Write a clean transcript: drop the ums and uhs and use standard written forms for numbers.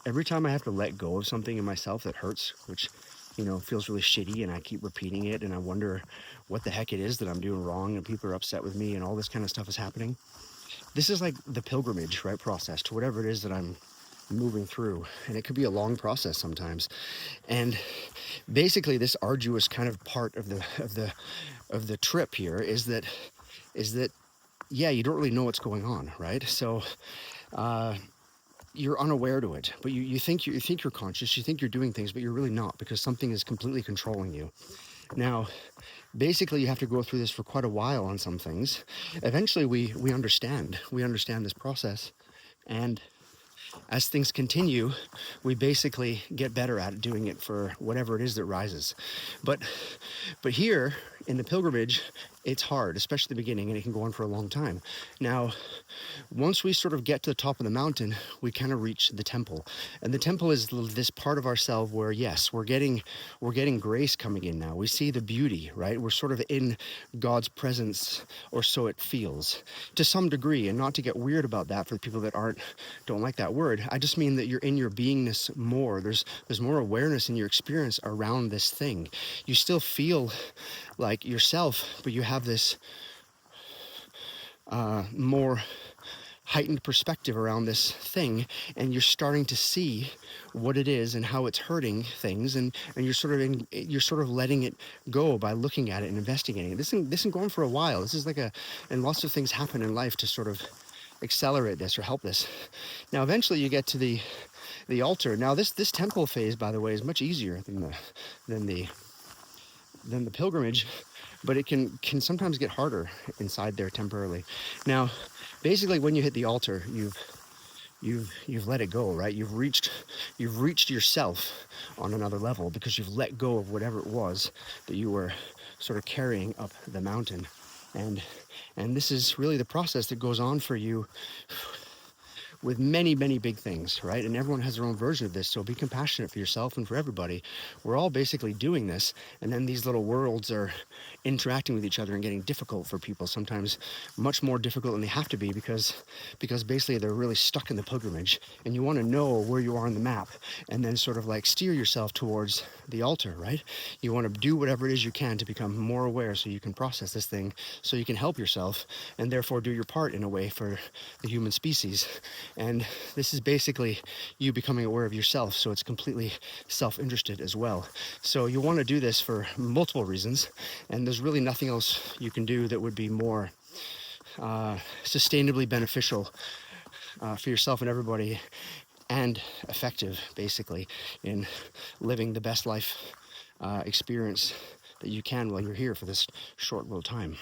every time I have to let go of something in myself that hurts, which, feels really shitty, and I keep repeating it, and I wonder what the heck it is that I'm doing wrong, and people are upset with me, and all this kind of stuff is happening. This is like the pilgrimage, right, process to whatever it is that I'm moving through, and it could be a long process sometimes. And basically, this arduous kind of part of the trip here is that yeah, you don't really know what's going on, right? So uh, you're unaware to it, but you think you're conscious, you think you're doing things, but you're really not, because something is completely controlling you. Now, basically, you have to go through this for quite a while on some things. Eventually, we understand this process, and as things continue, we basically get better at doing it for whatever it is that rises. But but here in the pilgrimage, it's hard, especially the beginning, and it can go on for a long time. Now, once we sort of get to the top of the mountain, we kind of reach the temple. And the temple is this part of ourselves where, yes, we're getting grace coming in now. We see the beauty, right? We're sort of in God's presence, or so it feels, to some degree. And not to get weird about that for the people that don't like that word. I just mean that you're in your beingness more. There's more awareness in your experience around this thing. You still feel like yourself, but you have this more heightened perspective around this thing, and you're starting to see what it is and how it's hurting things, and you're sort of letting it go by looking at it and investigating it. This isn't going for a while. This is like and lots of things happen in life to sort of accelerate this or help this. Now, eventually, you get to the altar. Now, this temple phase, by the way, is much easier than the pilgrimage, but it can sometimes get harder inside there temporarily. Now, basically, when you hit the altar, you've let it go, right? You've reached yourself on another level, because you've let go of whatever it was that you were sort of carrying up the mountain. And this is really the process that goes on for you with many, many big things, right? And everyone has their own version of this, so be compassionate for yourself and for everybody. We're all basically doing this, and then these little worlds are interacting with each other and getting difficult for people, sometimes much more difficult than they have to be, because basically they're really stuck in the pilgrimage, and you want to know where you are on the map, and then sort of like steer yourself towards the altar, right? You want to do whatever it is you can to become more aware, so you can process this thing, so you can help yourself, and therefore do your part in a way for the human species. And this is basically you becoming aware of yourself, so it's completely self-interested as well. So you want to do this for multiple reasons, and there's really nothing else you can do that would be more sustainably beneficial for yourself and everybody, and effective, basically, in living the best life experience that you can while you're here for this short little time.